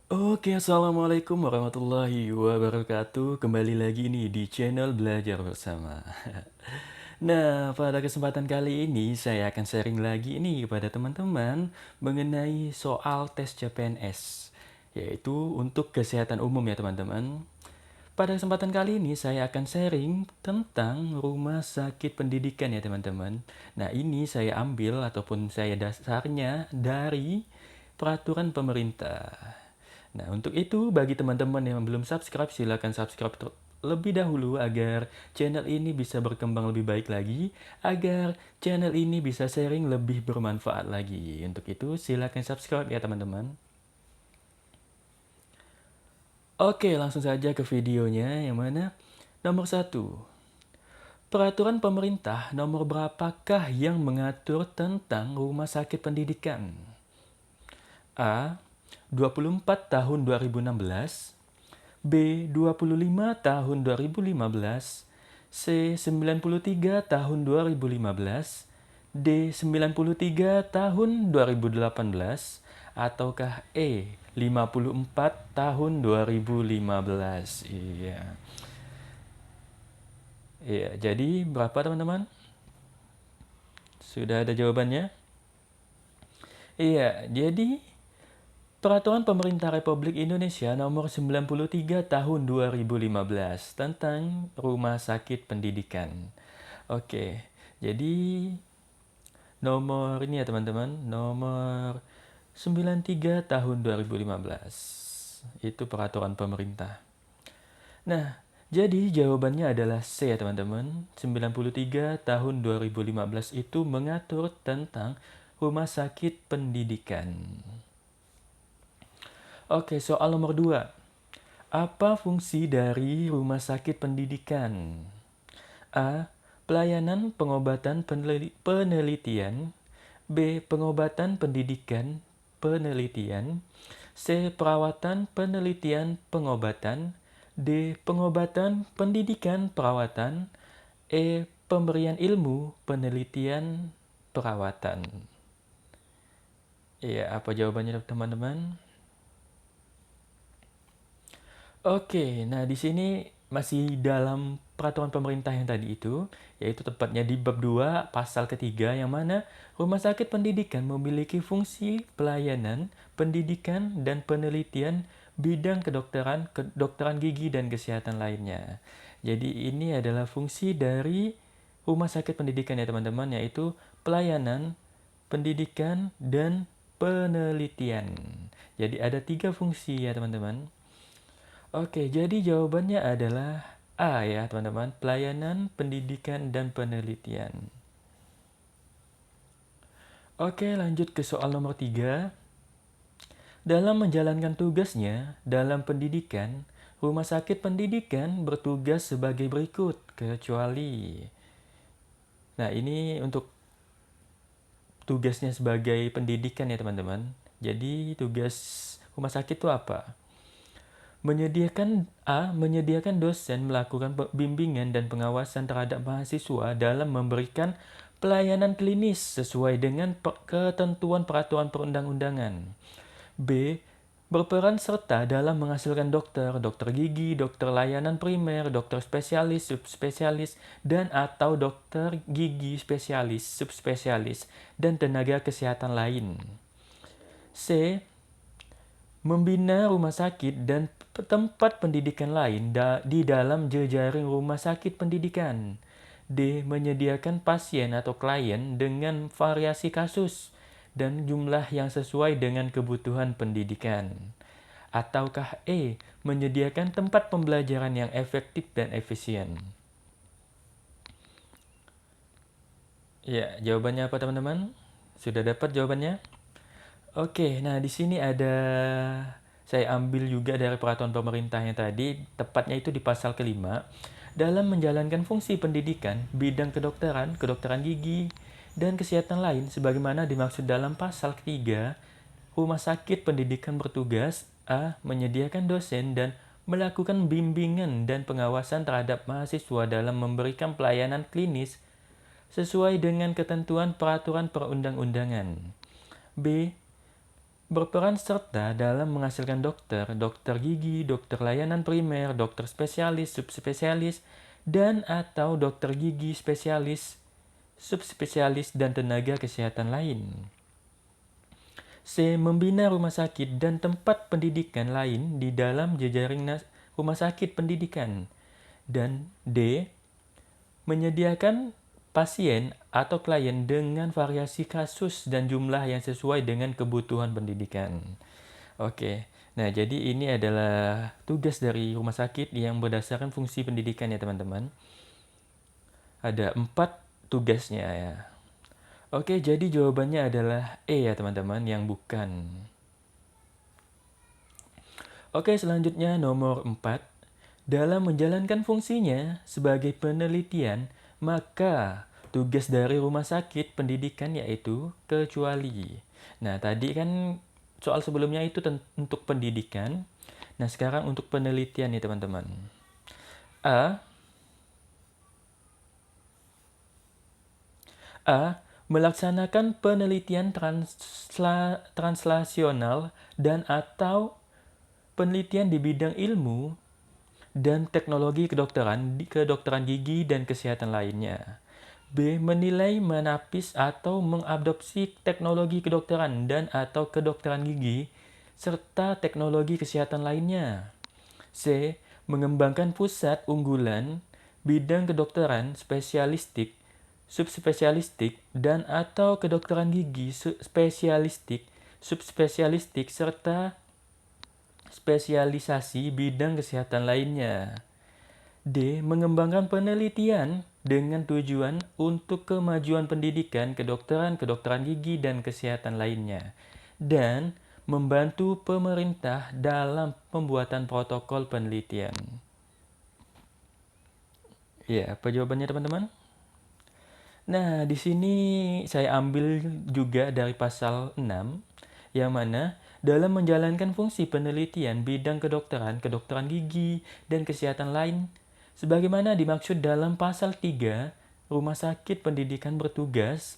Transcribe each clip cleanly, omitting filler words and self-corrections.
Oke, assalamualaikum warahmatullahi wabarakatuh. Kembali lagi nih di channel Belajar Bersama. Nah, pada kesempatan kali ini saya akan sharing lagi nih kepada teman-teman mengenai soal tes CPNS, yaitu untuk kesehatan umum ya teman-teman. Pada kesempatan kali ini saya akan sharing tentang rumah sakit pendidikan ya teman-teman. Nah, ini saya ambil ataupun saya dasarnya dari peraturan pemerintah. Nah, untuk itu bagi teman-teman yang belum subscribe, silakan subscribe lebih dahulu agar channel ini bisa berkembang lebih baik lagi, agar channel ini bisa sharing lebih bermanfaat lagi. Untuk itu silakan subscribe ya teman-teman. Oke, langsung saja ke videonya yang mana nomor 1. Peraturan pemerintah nomor berapakah yang mengatur tentang rumah sakit pendidikan? A. 24 tahun 2016, B. 25 tahun 2015, C. 93 tahun 2015, D. 93 tahun 2018, ataukah E. 54 tahun 2015. Iya. Iya, jadi berapa teman-teman? Sudah ada jawabannya? Iya, jadi Peraturan Pemerintah Republik Indonesia Nomor 93 Tahun 2015 tentang Rumah Sakit Pendidikan. Oke, jadi nomor ini ya teman-teman, nomor 93 Tahun 2015. Itu peraturan pemerintah. Nah, jadi jawabannya adalah C ya teman-teman. 93 tahun 2015 itu mengatur tentang rumah sakit pendidikan. Oke, soal nomor 2. Apa fungsi dari rumah sakit pendidikan? A. Pelayanan pengobatan penelitian. B. Pengobatan pendidikan penelitian. C. Perawatan penelitian pengobatan. D. Pengobatan pendidikan perawatan. E. Pemberian ilmu penelitian perawatan. Iya, apa jawabannya teman-teman? Oke, nah di sini masih dalam peraturan pemerintah yang tadi itu, yaitu tepatnya di bab 2 pasal ketiga yang mana rumah sakit pendidikan memiliki fungsi pelayanan, pendidikan, dan penelitian bidang kedokteran, kedokteran gigi, dan kesehatan lainnya. Jadi ini adalah fungsi dari rumah sakit pendidikan ya teman-teman, yaitu pelayanan, pendidikan, dan penelitian. Jadi ada 3 fungsi ya teman-teman. Oke, jadi jawabannya adalah A ya teman-teman, pelayanan, pendidikan, dan penelitian. Oke, lanjut ke soal nomor 3. Dalam menjalankan tugasnya dalam pendidikan, rumah sakit pendidikan bertugas sebagai berikut, kecuali. Nah, ini untuk tugasnya sebagai pendidikan ya teman-teman. Jadi tugas rumah sakit itu apa? Menyediakan dosen melakukan bimbingan dan pengawasan terhadap mahasiswa dalam memberikan pelayanan klinis sesuai dengan ketentuan peraturan perundang-undangan. B. Berperan serta dalam menghasilkan dokter, dokter gigi, dokter layanan primer, dokter spesialis, subspesialis, dan atau dokter gigi spesialis, subspesialis, dan tenaga kesehatan lain. C. Membina rumah sakit dan tempat pendidikan lain di dalam jejaring rumah sakit pendidikan. D. Menyediakan pasien atau klien dengan variasi kasus dan jumlah yang sesuai dengan kebutuhan pendidikan. Ataukah E. Menyediakan tempat pembelajaran yang efektif dan efisien. Ya, jawabannya apa teman-teman? Sudah dapat jawabannya? Oke, nah di sini ada saya ambil juga dari peraturan pemerintah yang tadi, tepatnya itu di pasal kelima. Dalam menjalankan fungsi pendidikan, bidang kedokteran, kedokteran gigi, dan kesehatan lain, sebagaimana dimaksud dalam pasal ketiga, rumah sakit pendidikan bertugas A. Menyediakan dosen dan melakukan bimbingan dan pengawasan terhadap mahasiswa dalam memberikan pelayanan klinis sesuai dengan ketentuan peraturan perundang-undangan. B. berperan serta dalam menghasilkan dokter, dokter gigi, dokter layanan primer, dokter spesialis, subspesialis, dan atau dokter gigi spesialis, subspesialis, dan tenaga kesehatan lain. C. Membina rumah sakit dan tempat pendidikan lain di dalam jejaring rumah sakit pendidikan. Dan D. Menyediakan pasien atau klien dengan variasi kasus dan jumlah yang sesuai dengan kebutuhan pendidikan. Oke, nah jadi ini adalah tugas dari rumah sakit yang berdasarkan fungsi pendidikan ya teman-teman. Ada 4 tugasnya ya. Oke, jadi jawabannya adalah E ya teman-teman, yang bukan. Oke, selanjutnya nomor 4. Dalam menjalankan fungsinya sebagai penelitian, maka tugas dari rumah sakit pendidikan yaitu kecuali. Nah, tadi kan soal sebelumnya itu untuk pendidikan. Nah, sekarang untuk penelitian nih teman-teman. A. Melaksanakan penelitian translasional dan atau penelitian di bidang ilmu dan teknologi kedokteran gigi dan kesehatan lainnya. B. Menilai, menapis, atau mengadopsi teknologi kedokteran dan atau kedokteran gigi serta teknologi kesehatan lainnya. C. Mengembangkan pusat unggulan bidang kedokteran spesialistik, subspesialistik, dan atau kedokteran gigi spesialistik, subspesialistik, serta spesialisasi bidang kesehatan lainnya. D. Mengembangkan penelitian dengan tujuan untuk kemajuan pendidikan kedokteran gigi dan kesehatan lainnya. Dan membantu pemerintah dalam pembuatan protokol penelitian. Ya, apa jawabannya teman-teman? Nah, di sini saya ambil juga dari pasal 6, yang mana dalam menjalankan fungsi penelitian bidang kedokteran gigi, dan kesehatan lain, sebagaimana dimaksud dalam pasal 3, rumah sakit pendidikan bertugas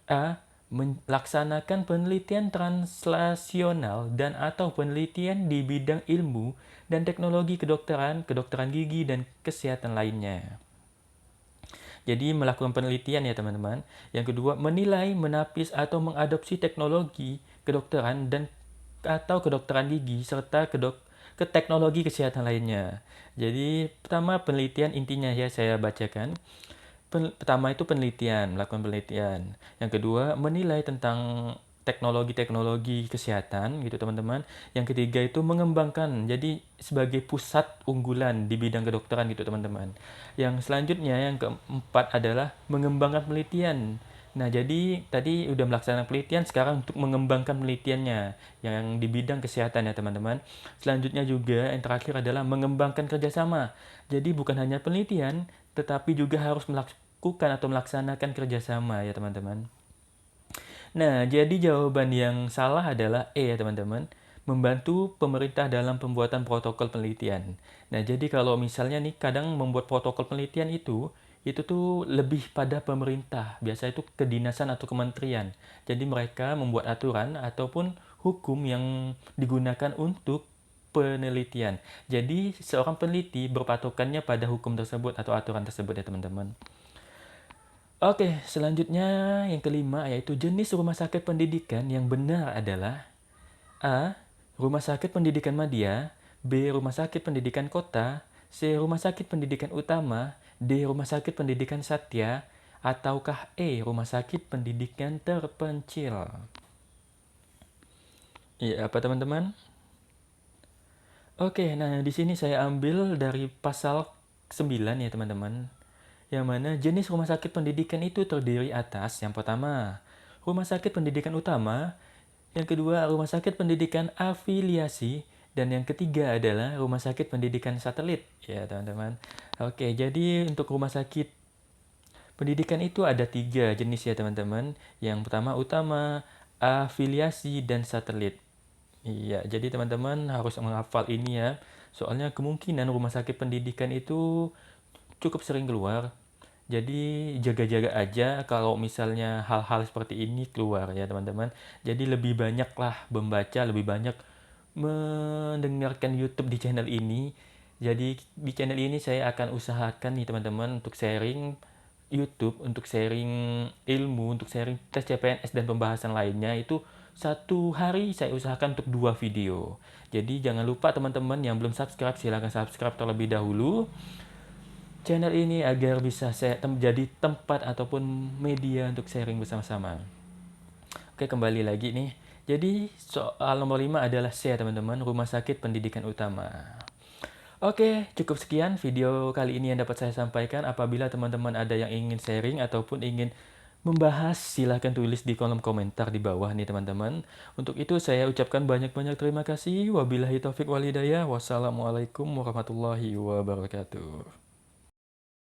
A. Melaksanakan penelitian translasional dan atau penelitian di bidang ilmu dan teknologi kedokteran gigi, dan kesehatan lainnya. Jadi melakukan penelitian ya teman-teman. Yang kedua, menilai, menapis, atau mengadopsi teknologi kedokteran dan atau kedokteran gigi serta ke teknologi kesehatan lainnya. Jadi pertama penelitian intinya ya saya bacakan. Pertama itu penelitian, melakukan penelitian. Yang kedua, menilai tentang teknologi-teknologi kesehatan gitu teman-teman. Yang ketiga itu mengembangkan, jadi sebagai pusat unggulan di bidang kedokteran gitu teman-teman. Yang selanjutnya yang keempat adalah mengembangkan penelitian. Nah, jadi tadi udah melaksanakan penelitian, sekarang untuk mengembangkan penelitiannya yang di bidang kesehatan ya teman-teman. Selanjutnya juga yang terakhir adalah mengembangkan kerjasama. Jadi bukan hanya penelitian, tetapi juga harus melakukan atau melaksanakan kerjasama ya teman-teman. Nah, jadi jawaban yang salah adalah E ya teman-teman. Membantu pemerintah dalam pembuatan protokol penelitian. Nah, jadi kalau misalnya nih kadang membuat protokol penelitian itu tuh lebih pada pemerintah. Biasa itu kedinasan atau kementerian. Jadi mereka membuat aturan ataupun hukum yang digunakan untuk penelitian. Jadi seorang peneliti berpatokannya pada hukum tersebut atau aturan tersebut ya teman-teman. Oke, selanjutnya yang kelima yaitu jenis rumah sakit pendidikan yang benar adalah A. Rumah sakit pendidikan madya, B. Rumah sakit pendidikan kota, C. Rumah sakit pendidikan utama, D. Rumah sakit pendidikan satya, ataukah E. Rumah sakit pendidikan terpencil. Iya, apa teman-teman? Oke, nah di sini saya ambil dari pasal 9 ya teman-teman. Yang mana jenis rumah sakit pendidikan itu terdiri atas yang pertama, rumah sakit pendidikan utama, yang kedua rumah sakit pendidikan afiliasi, dan yang ketiga adalah rumah sakit pendidikan satelit ya teman-teman. Oke, jadi untuk rumah sakit pendidikan itu ada 3 jenis ya teman-teman. Yang pertama utama, afiliasi, dan satelit. Iya, jadi teman-teman harus menghafal ini ya. Soalnya kemungkinan rumah sakit pendidikan itu cukup sering keluar. Jadi jaga-jaga aja kalau misalnya hal-hal seperti ini keluar ya teman-teman. Jadi lebih banyaklah membaca, lebih banyak mendengarkan YouTube di channel ini. Jadi di channel ini saya akan usahakan nih teman-teman untuk sharing YouTube, untuk sharing ilmu, untuk sharing tes CPNS dan pembahasan lainnya itu satu hari saya usahakan untuk 2 video. Jadi jangan lupa teman-teman yang belum subscribe silahkan subscribe terlebih dahulu channel ini agar bisa saya jadi tempat ataupun media untuk sharing bersama-sama. Oke, kembali lagi nih. Jadi soal nomor 5 adalah C ya teman-teman, Rumah Sakit Pendidikan Utama. Oke, cukup sekian video kali ini yang dapat saya sampaikan. Apabila teman-teman ada yang ingin sharing ataupun ingin membahas, silahkan tulis di kolom komentar di bawah nih teman-teman. Untuk itu saya ucapkan banyak-banyak terima kasih. Wabillahi taufik walhidayah. Wassalamualaikum warahmatullahi wabarakatuh.